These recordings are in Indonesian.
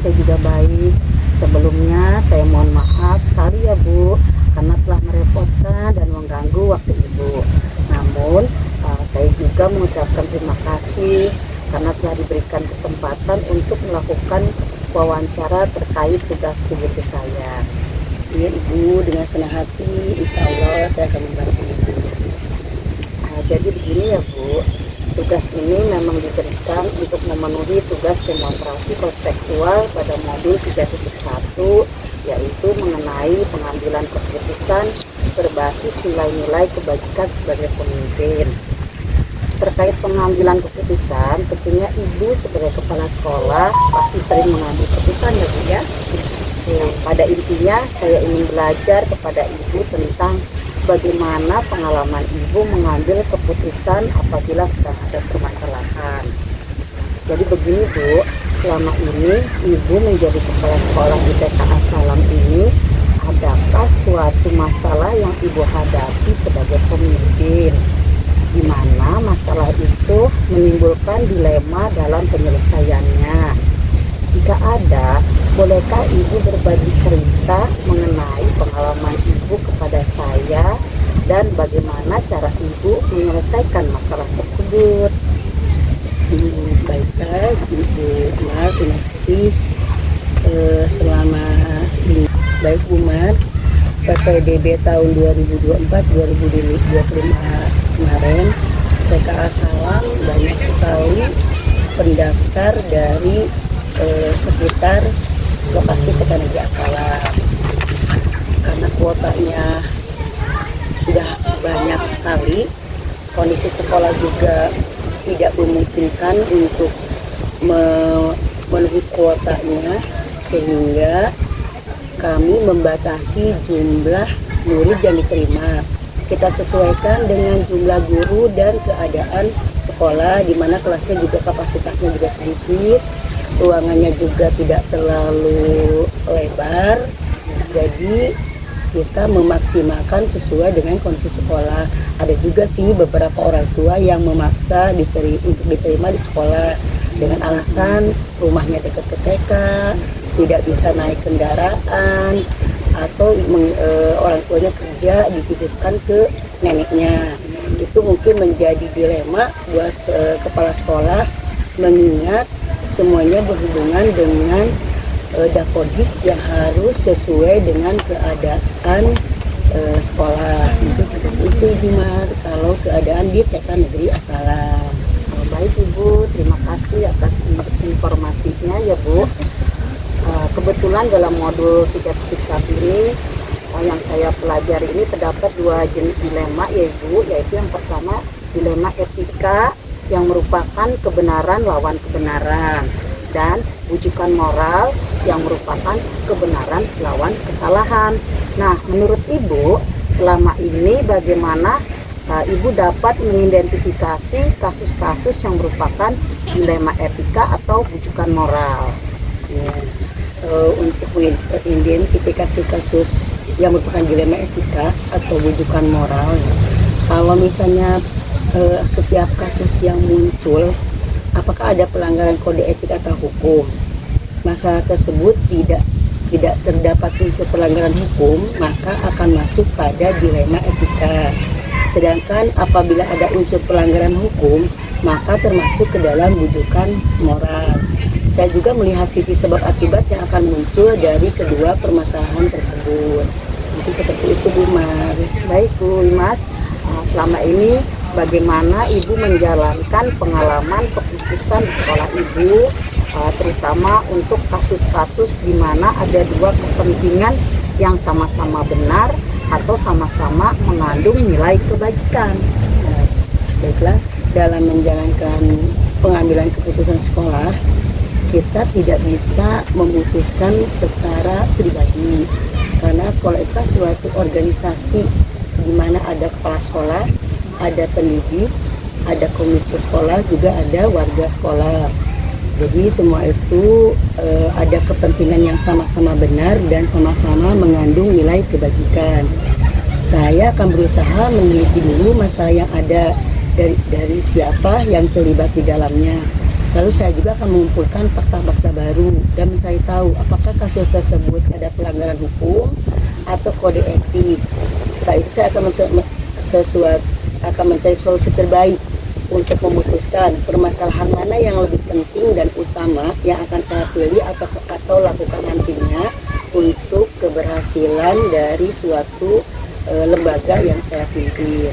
saya juga baik. Sebelumnya saya mohon maaf sekali ya Bu, karena telah merepotkan dan mengganggu waktu Ibu. Namun saya juga mengucapkan terima kasih karena telah diberikan kesempatan untuk melakukan wawancara terkait tugas CBT saya. Iya Ibu, dengan senang hati insya Allah saya akan membantu Ibu. Jadi begini ya Bu, tugas ini memang diberikan untuk memenuhi tugas demonstrasi kontekstual pada modul 3.1, yaitu mengenai pengambilan keputusan berbasis nilai-nilai kebajikan sebagai pemimpin. Terkait pengambilan keputusan, tentunya Ibu sebagai kepala sekolah pasti sering mengambil keputusan ya Bu ya. Pada intinya saya ingin belajar kepada Ibu tentang bagaimana pengalaman Ibu mengambil keputusan apabila sedang ada permasalahan. Jadi begini Bu, selama ini Ibu menjadi kepala sekolah di TKA Salam ini, adakah suatu masalah yang Ibu hadapi sebagai pemimpin, di mana masalah itu menimbulkan dilema dalam penyelesaiannya? Jika ada, bolehkah Ibu berbagi cerita mengenai pengalaman Ibu kepada saya dan bagaimana cara Ibu menyelesaikan masalah tersebut? Baiklah Ibu Umar, terima kasih. Selama ini baik Umar, PPDB tahun 2024-2025 kemarin TKA Salam banyak sekali pendaftar dari sekitar lokasi TK Negeri Salam. Karena kuotanya sudah banyak sekali, kondisi sekolah juga tidak memungkinkan untuk memenuhi kuotanya, sehingga kami membatasi jumlah murid yang diterima. Kita sesuaikan dengan jumlah guru dan keadaan sekolah, di mana kelasnya juga kapasitasnya juga sedikit, ruangannya juga tidak terlalu lebar. Jadi kita memaksimalkan sesuai dengan kondisi sekolah. Ada juga sih beberapa orang tua yang memaksa untuk diterima di sekolah dengan alasan rumahnya dekat ke TK, tidak bisa naik kendaraan, atau orang tuanya kerja dititipkan ke neneknya. Itu mungkin menjadi dilema buat kepala sekolah, mengingat semuanya berhubungan dengan dapodik yang harus sesuai dengan keadaan sekolah. Mungkin seperti itu Ibu Mar, kalau keadaan di TK Negeri Salam. Baik Ibu, terima kasih atas informasinya ya Bu. Kebetulan dalam modul 3.1 ini yang saya pelajari ini terdapat dua jenis dilema ya Ibu, yaitu yang pertama dilema etika yang merupakan kebenaran lawan kebenaran, dan bujukan moral yang merupakan kebenaran lawan kesalahan. Nah, menurut Ibu selama ini bagaimana Ibu dapat mengidentifikasi kasus-kasus yang merupakan dilema etika atau bujukan moral? Ya, untuk mengidentifikasi kasus yang merupakan dilema etika atau bujukan moral, kalau misalnya setiap kasus yang muncul, apakah ada pelanggaran kode etik atau hukum, masalah tersebut tidak terdapat unsur pelanggaran hukum, maka akan masuk pada dilema etika. Sedangkan apabila ada unsur pelanggaran hukum, maka termasuk ke dalam bujukan moral. Saya juga melihat sisi sebab akibat yang akan muncul dari kedua permasalahan tersebut. Mungkin seperti itu Bu Mar. Baik Bu Imas, selama ini bagaimana Ibu menjalankan pengalaman keputusan di sekolah Ibu, terutama untuk kasus-kasus di mana ada dua kepentingan yang sama-sama benar atau sama-sama mengandung nilai kebajikan? Baiklah, dalam menjalankan pengambilan keputusan sekolah, kita tidak bisa memutuskan secara pribadi, karena sekolah itu kan suatu organisasi di mana ada kepala sekolah, ada pendidik, ada komite sekolah, juga ada warga sekolah. Jadi semua itu ada kepentingan yang sama-sama benar dan sama-sama mengandung nilai kebajikan. Saya akan berusaha meneliti dulu masalah yang ada dari siapa yang terlibat di dalamnya. Lalu saya juga akan mengumpulkan fakta-fakta baru dan mencari tahu apakah kasus tersebut ada pelanggaran hukum atau kode etik. Setelah itu saya akan mencari solusi terbaik untuk memutuskan permasalahan mana yang lebih penting dan utama yang akan saya pilih atau lakukan nantinya untuk keberhasilan dari suatu lembaga yang saya pimpin.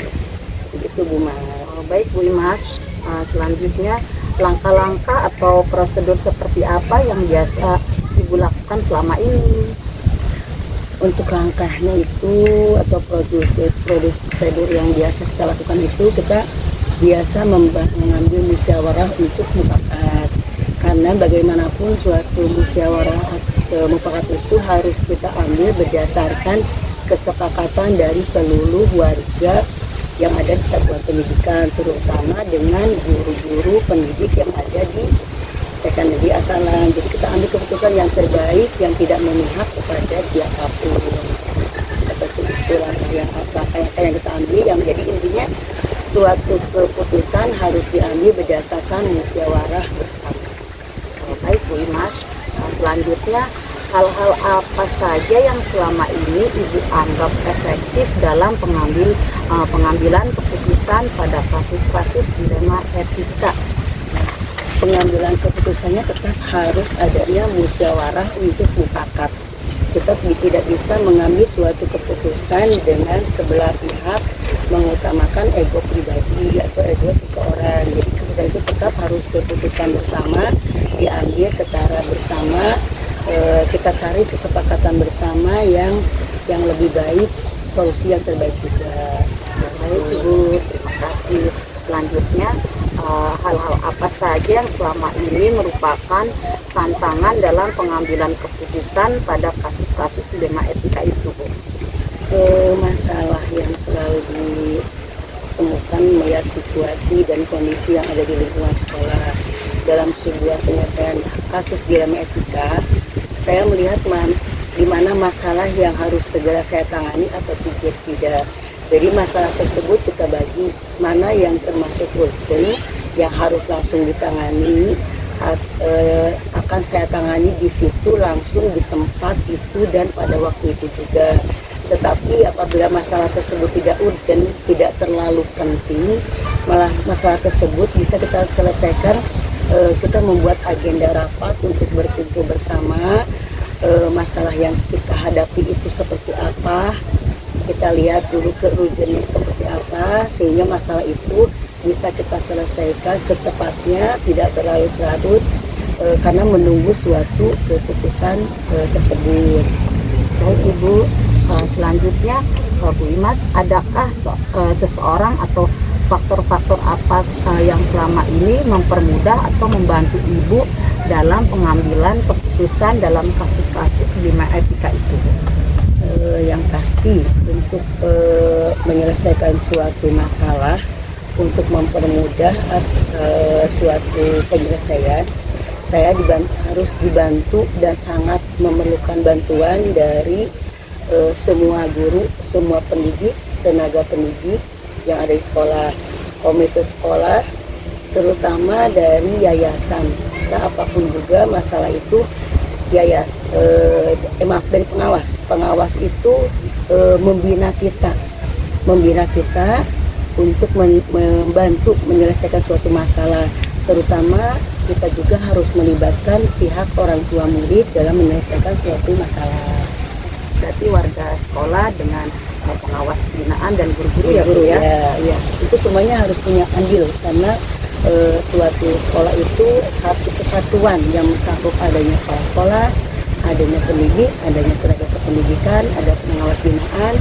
Begitu Bu Mas. Baik Bu Imas, selanjutnya langkah-langkah atau prosedur seperti apa yang biasa Ibu lakukan selama ini? Untuk langkahnya itu atau prosedur yang biasa kita lakukan itu, kita biasa mengambil musyawarah untuk mufakat, karena bagaimanapun suatu musyawarah mufakat itu harus kita ambil berdasarkan kesepakatan dari seluruh warga yang ada di satuan pendidikan, terutama dengan guru-guru pendidik yang ada di TK Negeri Asalan. Jadi kita ambil keputusan yang terbaik yang tidak memihak kepada siapapun. Seperti itu langkah yang kita ambil, yang menjadi intinya suatu keputusan harus diambil berdasarkan musyawarah bersama. Baik Bu Imas, selanjutnya hal-hal apa saja yang selama ini Ibu anggap efektif dalam pengambilan keputusan pada kasus-kasus dilema etika? Pengambilan keputusannya tetap harus adanya musyawarah untuk mufakat. Kita tidak bisa mengambil suatu keputusan dengan sebelah pihak mengutamakan ego pribadi atau ego seseorang. Jadi keputusan itu tetap harus keputusan bersama, diambil secara bersama. Kita cari kesepakatan bersama yang lebih baik, solusi yang terbaik juga. Baik Ibu, terima kasih. Selanjutnya hal-hal apa saja yang selama ini merupakan tantangan dalam pengambilan keputusan pada kasus-kasus dilema etika itu, Bu? Masalah yang selalu ditemukan melihat situasi dan kondisi yang ada di lingkungan sekolah dalam sebuah penyelesaian kasus dilema etika, saya melihat di mana masalah yang harus segera saya tangani atau tidak. Jadi masalah tersebut kita bagi mana yang termasuk urgent yang harus langsung ditangani, akan saya tangani di situ langsung di tempat itu dan pada waktu itu juga. Tetapi apabila masalah tersebut tidak urgent, tidak terlalu penting, malah masalah tersebut bisa kita selesaikan, kita membuat agenda rapat untuk berkumpul bersama, masalah yang kita hadapi itu seperti apa, kita lihat dulu keurgennya seperti apa, sehingga masalah itu bisa kita selesaikan secepatnya, tidak terlalu larut, karena menunggu suatu keputusan tersebut. Baik Ibu, selanjutnya Bu Imas, adakah seseorang atau faktor-faktor apa yang selama ini mempermudah atau membantu Ibu dalam pengambilan keputusan dalam kasus-kasus dilema etika itu? Yang pasti untuk menyelesaikan suatu masalah, untuk mempermudah suatu penyelesaian, saya harus dibantu dan sangat memerlukan bantuan dari semua guru, semua pendidik, tenaga pendidik yang ada di sekolah, komite sekolah, terutama dari yayasan. Nah, apapun juga masalah itu, dari pengawas itu membina kita untuk membantu menyelesaikan suatu masalah. Terutama kita juga harus melibatkan pihak orang tua murid dalam menyelesaikan suatu masalah. Berarti warga sekolah dengan pengawas binaan dan guru-guru ya? Ya, itu semuanya harus punya andil, karena suatu sekolah itu satu kesatuan yang mencakup adanya kepala sekolah, adanya pendidik, adanya tenaga kependidikan, ada pengawas binaan,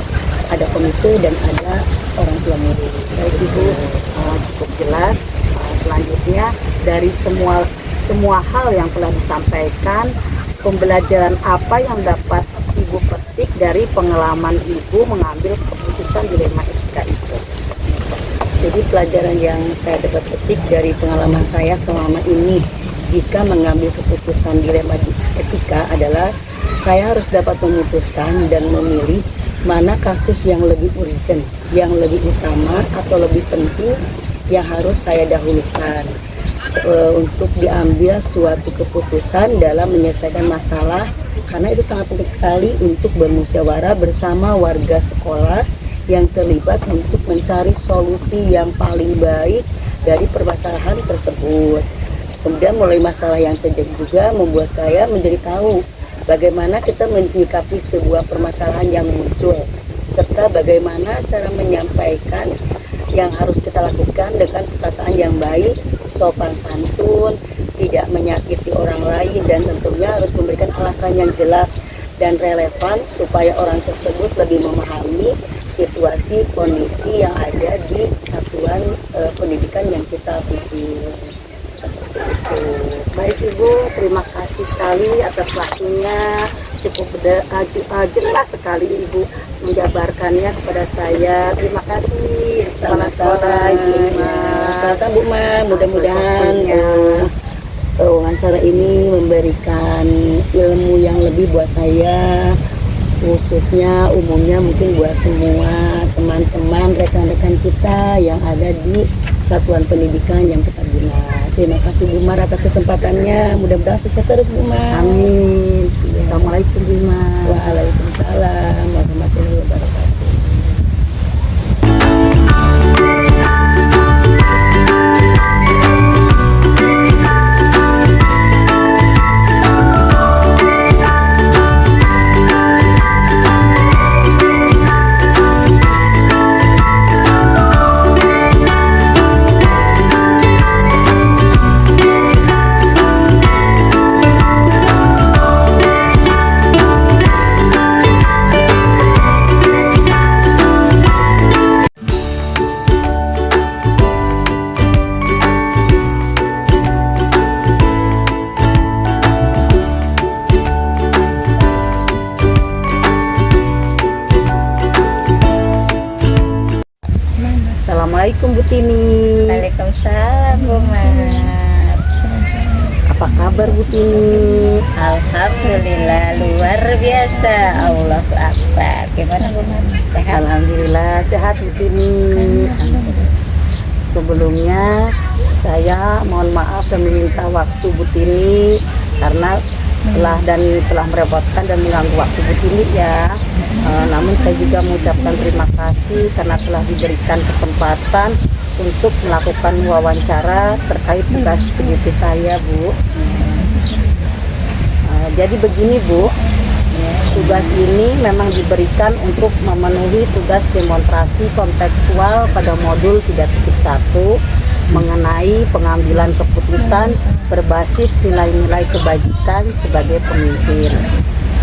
ada komite, dan ada orang tua murid. Baik Ibu, cukup jelas. Selanjutnya dari semua hal yang telah disampaikan, pembelajaran apa yang dapat Ibu petik dari pengalaman Ibu mengambil keputusan dilema etika itu? Jadi pelajaran yang saya dapat petik dari pengalaman saya selama ini jika mengambil keputusan dilema etika adalah saya harus dapat memutuskan dan memilih mana kasus yang lebih urgent, yang lebih utama atau lebih penting yang harus saya dahulukan. untuk diambil suatu keputusan dalam menyelesaikan masalah, karena itu sangat penting sekali untuk bermusyawarah bersama warga sekolah yang terlibat untuk mencari solusi yang paling baik dari permasalahan tersebut. Kemudian mulai masalah yang terjadi juga membuat saya menjadi tahu bagaimana kita menyikapi sebuah permasalahan yang muncul, serta bagaimana cara menyampaikan yang harus kita lakukan dengan perkataan yang baik, sopan santun, tidak menyakiti orang lain, dan tentunya harus memberikan alasan yang jelas dan relevan supaya orang tersebut lebih memahami situasi kondisi yang ada di satuan pendidikan yang kita tuju. Seperti itu. Baik Ibu, terima kasih sekali atas waktunya. Cukup jelas sekali Ibu menjabarkannya kepada saya. Terima kasih. Selamat sore Ibu Ma. Sama-sama Bu Ma. Mudah-mudahan wawancara ini memberikan ilmu yang lebih buat saya, khususnya umumnya mungkin buat semua teman-teman rekan-rekan kita yang ada di satuan pendidikan yang kita bina. Terima kasih Bu Mar atas kesempatannya. Mudah-mudahan sukses terus Bu Mar. Amin. Assalamualaikum Bu Mar. Waalaikumsalam warahmatullahi wabarakatuh. Assalamualaikum Bu Tini. Waalaikumsalam Bu Mat. Apa kabar Bu Tini? Alhamdulillah luar biasa. Allahu Akbar. Gimana Bu Mat? Sehat? Alhamdulillah sehat Bu Tini. Sebelumnya saya mohon maaf dan meminta waktu Bu Tini karena telah merepotkan dan mengganggu waktu Bu Tini ya. Namun saya juga mengucapkan terima kasih karena telah diberikan kesempatan untuk melakukan wawancara terkait tugas studi saya Bu. Jadi begini Bu, tugas ini memang diberikan untuk memenuhi tugas demonstrasi kontekstual pada modul 3.1 mengenai pengambilan keputusan berbasis nilai-nilai kebajikan sebagai pemimpin.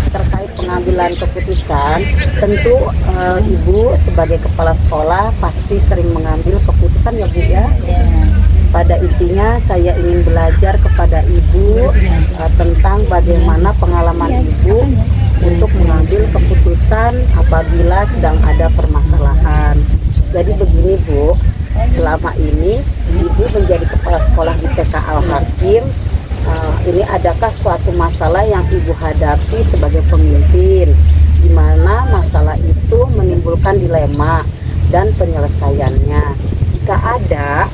Terkait pengambilan keputusan, tentu Ibu sebagai kepala sekolah pasti sering mengambil keputusan ya Bu ya. Pada intinya saya ingin belajar kepada Ibu tentang bagaimana pengalaman Ibu untuk mengambil keputusan apabila sedang ada permasalahan. Jadi begini Bu, selama ini Ibu menjadi kepala sekolah di TK Al-Hakim, ini adakah suatu masalah yang Ibu hadapi sebagai pemimpin, di mana masalah itu menimbulkan dilema dan penyelesaiannya? Jika ada,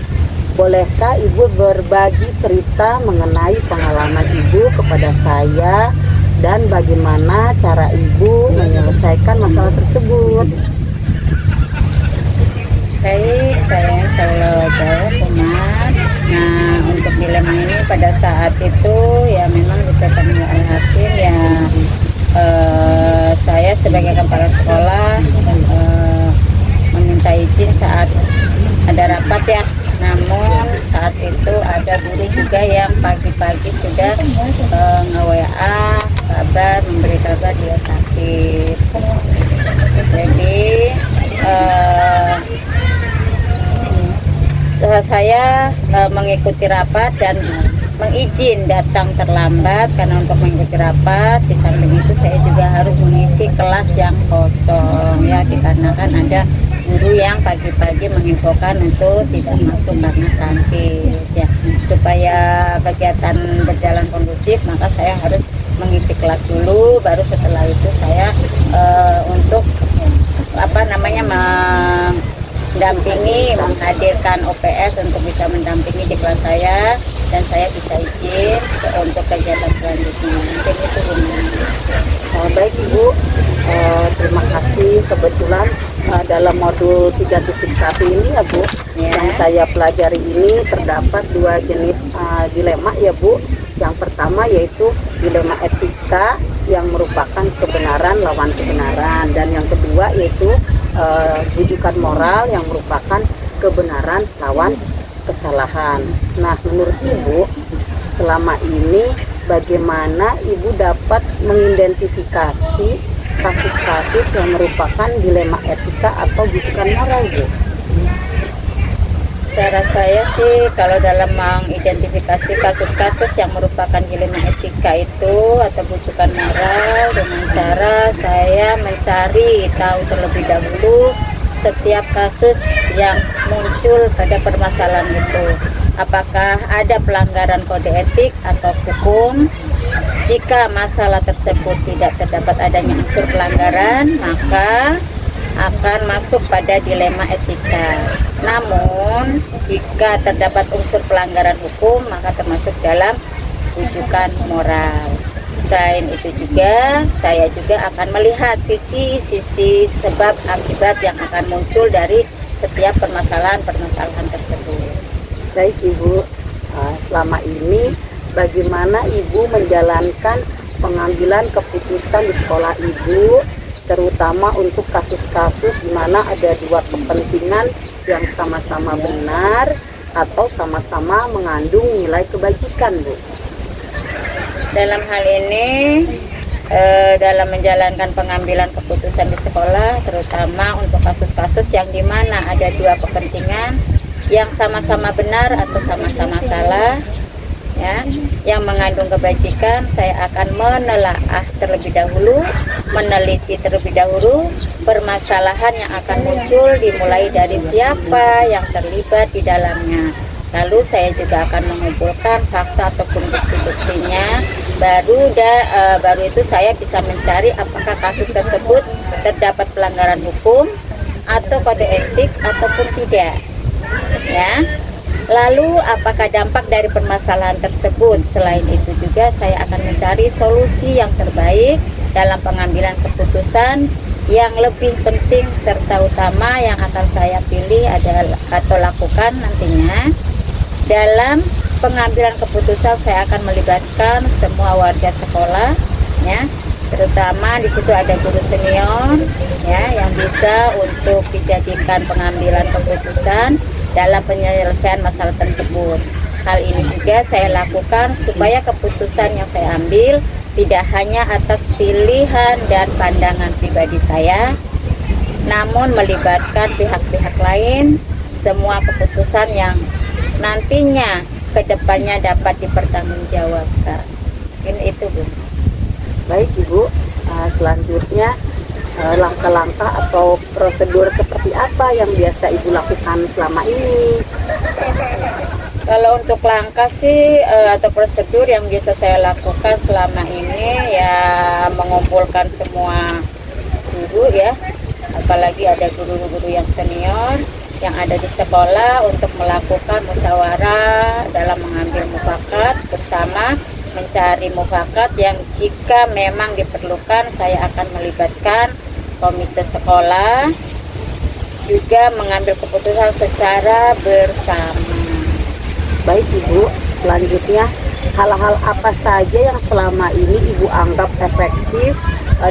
bolehkah Ibu berbagi cerita mengenai pengalaman Ibu kepada saya dan bagaimana cara Ibu menyelesaikan masalah tersebut? Baik, saya selalu jawab Bu Mat. Nah, untuk dilema ini pada saat itu ya memang di TK Al-Hakim ya saya sebagai kepala sekolah meminta izin saat ada rapat ya. Namun saat itu ada guru juga yang pagi-pagi sudah nge-WA kabar, memberi kabar dia sakit. Jadi setelah saya mengikuti rapat dan mengizin datang terlambat karena untuk mengikuti rapat, di samping itu saya juga harus mengisi kelas yang kosong ya, dikarenakan ada guru yang pagi-pagi menginfokan untuk tidak masuk karena sakit ya. Supaya kegiatan berjalan kondusif, maka saya harus mengisi kelas dulu, baru setelah itu saya untuk mendampingi, menghadirkan OPS untuk bisa mendampingi di kelas saya dan saya bisa izin untuk kegiatan selanjutnya. Mungkin itu Bu. Baik Ibu, terima kasih. Kebetulan dalam modul 3.1 ini ya Bu, Ya. yang saya pelajari ini terdapat dua jenis dilema ya Bu. Yang pertama yaitu dilema etika yang merupakan kebenaran lawan kebenaran, dan yang kedua yaitu rujukan moral yang merupakan kebenaran lawan kesalahan. Nah, menurut Ibu, selama ini bagaimana Ibu dapat mengidentifikasi kasus-kasus yang merupakan dilema etika atau rujukan moral, Bu? Cara saya sih kalau dalam mengidentifikasi kasus-kasus yang merupakan dilema etika itu atau rujukan moral, dengan cara saya mencari tahu terlebih dahulu setiap kasus yang muncul pada permasalahan itu. Apakah ada pelanggaran kode etik atau hukum? Jika masalah tersebut tidak terdapat adanya unsur pelanggaran, maka akan masuk pada dilema etika. Namun, jika terdapat unsur pelanggaran hukum, maka termasuk dalam rujukan moral. Selain itu juga, saya juga akan melihat sisi-sisi sebab akibat yang akan muncul dari setiap permasalahan tersebut. Baik Ibu, selama ini bagaimana Ibu menjalankan pengambilan keputusan di sekolah Ibu, terutama untuk kasus-kasus di mana ada dua kepentingan yang sama-sama benar atau sama-sama mengandung nilai kebajikan, Bu? Dalam hal ini, dalam menjalankan pengambilan keputusan di sekolah, terutama untuk kasus-kasus yang dimana ada dua kepentingan yang sama-sama benar atau sama-sama salah, ya, yang mengandung kebajikan, saya akan menelaah terlebih dahulu, meneliti terlebih dahulu permasalahan yang akan muncul, dimulai dari siapa yang terlibat di dalamnya. Lalu saya juga akan mengumpulkan fakta ataupun bukti-buktinya. Baru itu saya bisa mencari apakah kasus tersebut terdapat pelanggaran hukum atau kode etik ataupun tidak. Ya. Lalu apakah dampak dari permasalahan tersebut? Selain itu juga saya akan mencari solusi yang terbaik dalam pengambilan keputusan. Yang lebih penting serta utama yang akan saya pilih adalah atau lakukan nantinya dalam pengambilan keputusan, saya akan melibatkan semua warga sekolah, ya, terutama di situ ada guru senior, ya, yang bisa untuk dijadikan pengambilan keputusan dalam penyelesaian masalah tersebut. Hal ini juga saya lakukan supaya keputusan yang saya ambil tidak hanya atas pilihan dan pandangan pribadi saya, namun melibatkan pihak-pihak lain. Semua keputusan yang nantinya kedepannya dapat dipertanggungjawabkan. Ini itu, Bu. Baik Ibu, selanjutnya langkah-langkah atau prosedur seperti apa yang biasa Ibu lakukan selama ini? Kalau untuk langkah sih atau prosedur yang biasa saya lakukan selama ini ya mengumpulkan semua guru, ya, apalagi ada guru-guru yang senior yang ada di sekolah untuk melakukan musyawarah dalam mengambil mufakat bersama, mencari mufakat yang jika memang diperlukan saya akan melibatkan komite sekolah, juga mengambil keputusan secara bersama. Baik Ibu, selanjutnya hal-hal apa saja yang selama ini Ibu anggap efektif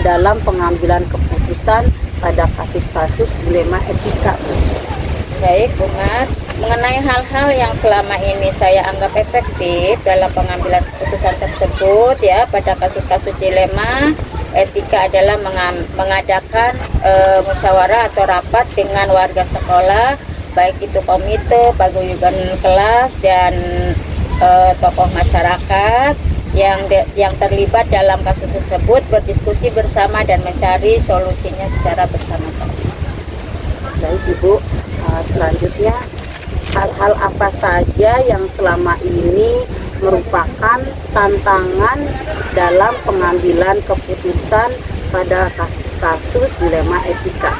dalam pengambilan keputusan pada kasus-kasus dilema etika? Baik, Bu Mat, mengenai hal-hal yang selama ini saya anggap efektif dalam pengambilan keputusan tersebut, ya, pada kasus-kasus dilema etika adalah mengadakan musyawarah atau rapat dengan warga sekolah, baik itu komite, paguyuban kelas, dan tokoh masyarakat yang terlibat dalam kasus tersebut, berdiskusi bersama dan mencari solusinya secara bersama-sama. Baik Ibu, selanjutnya hal-hal apa saja yang selama ini merupakan tantangan dalam pengambilan keputusan pada kasus-kasus dilema etika?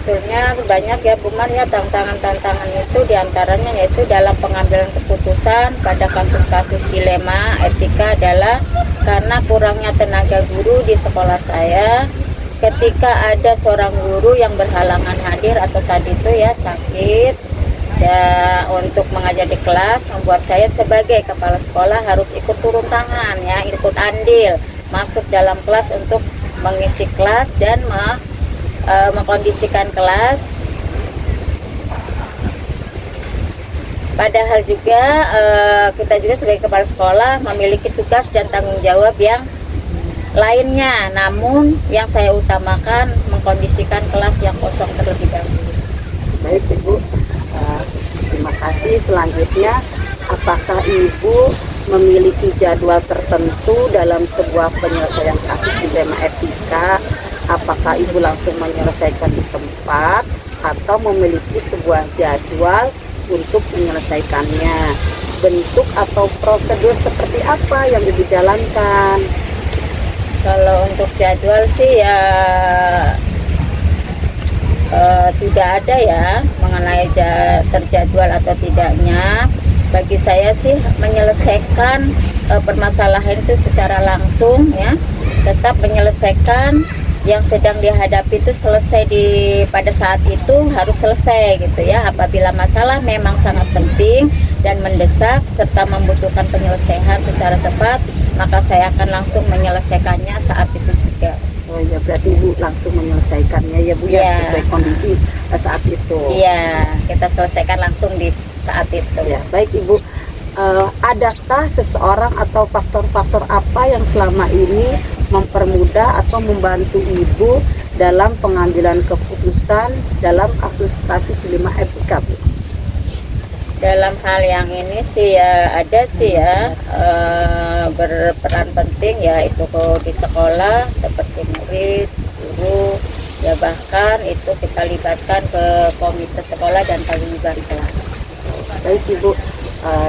sebetulnya banyak ya Bu Mar ya, tantangan-tantangan itu diantaranya yaitu dalam pengambilan keputusan pada kasus-kasus dilema etika adalah karena kurangnya tenaga guru di sekolah saya. Ketika ada seorang guru yang berhalangan hadir atau tadi itu ya sakit dan untuk mengajar di kelas, membuat saya sebagai kepala sekolah harus ikut turun tangan ya, ikut andil masuk dalam kelas untuk mengisi kelas dan mengkondisikan kelas. Padahal juga kita juga sebagai kepala sekolah memiliki tugas dan tanggung jawab yang lainnya, namun yang saya utamakan mengkondisikan kelas yang kosong terlebih dahulu. Baik Ibu, terima kasih. Selanjutnya, apakah Ibu memiliki jadwal tertentu dalam sebuah penyelesaian kasus dilema etika? Apakah Ibu langsung menyelesaikan di tempat atau memiliki sebuah jadwal untuk menyelesaikannya? Bentuk atau prosedur seperti apa yang Ibu jalankan? Kalau untuk jadwal sih ya tidak ada ya mengenai terjadwal atau tidaknya. Bagi saya sih menyelesaikan permasalahan itu secara langsung ya, tetap menyelesaikan yang sedang dihadapi itu selesai pada saat itu harus selesai gitu ya. Apabila masalah memang sangat penting dan mendesak serta membutuhkan penyelesaian secara cepat, maka saya akan langsung menyelesaikannya saat itu juga. Oh ya, berarti Ibu langsung menyelesaikannya ya Bu ya, sesuai kondisi saat itu. Iya, kita selesaikan langsung di saat itu. Ya, baik Ibu. Adakah seseorang atau faktor-faktor apa yang selama ini mempermudah atau membantu Ibu dalam pengambilan keputusan dalam kasus-kasus dilema etika, Bu? Dalam hal yang ini sih ya ada sih ya berperan penting ya itu di sekolah seperti murid, guru, ya bahkan itu kita libatkan ke komite sekolah dan paguyuban kelas. Baik Ibu,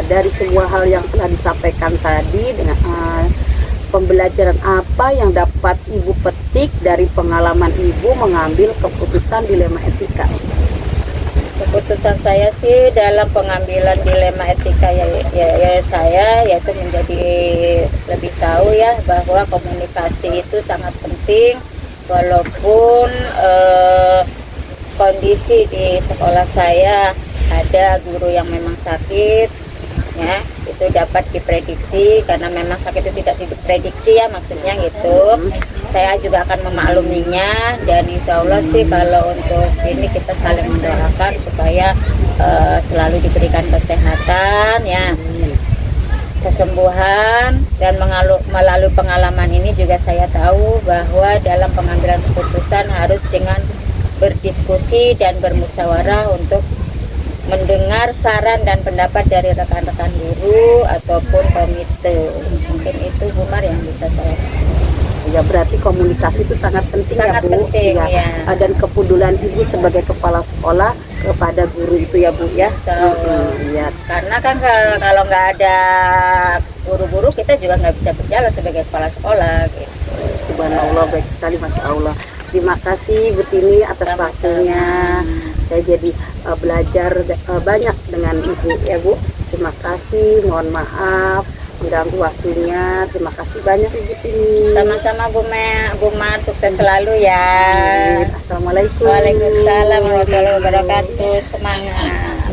dari semua hal yang telah disampaikan tadi, dengan pembelajaran apa yang dapat Ibu petik dari pengalaman Ibu mengambil keputusan dilema etika? Keputusan saya sih dalam pengambilan dilema etika saya yaitu menjadi lebih tahu ya bahwa komunikasi itu sangat penting walaupun kondisi di sekolah saya ada guru yang memang sakit ya, itu dapat diprediksi karena memang sakit itu tidak diprediksi ya, maksudnya gitu. Saya juga akan memakluminya dan insya Allah sih kalau untuk ini kita saling mendoakan supaya selalu diberikan kesehatan ya, kesembuhan. Dan melalui pengalaman ini juga saya tahu bahwa dalam pengambilan keputusan harus dengan berdiskusi dan bermusyawarah untuk mendengar saran dan pendapat dari rekan-rekan guru ataupun komite. Mungkin itu Bu Mar yang bisa saya sampaikan. Ya, berarti komunikasi itu sangat penting Sangat ya Bu. penting, ya. Dan kepedulian Ibu sebagai kepala sekolah kepada guru itu ya Bu ya. Ya. Karena kan kalau nggak ada guru-guru kita juga nggak bisa berjalan sebagai kepala sekolah gitu. Subhanallah, baik sekali, Masya Allah. Terima kasih Bu Tini atas waktunya. Saya jadi belajar banyak dengan Ibu ya Bu. Terima kasih, mohon maaf mengganggu waktunya. Terima kasih banyak Ibu Tini. Sama-sama Bu Mar, sukses selalu ya. Assalamualaikum. Waalaikumsalam warahmatullahi wabarakatuh. Semangat.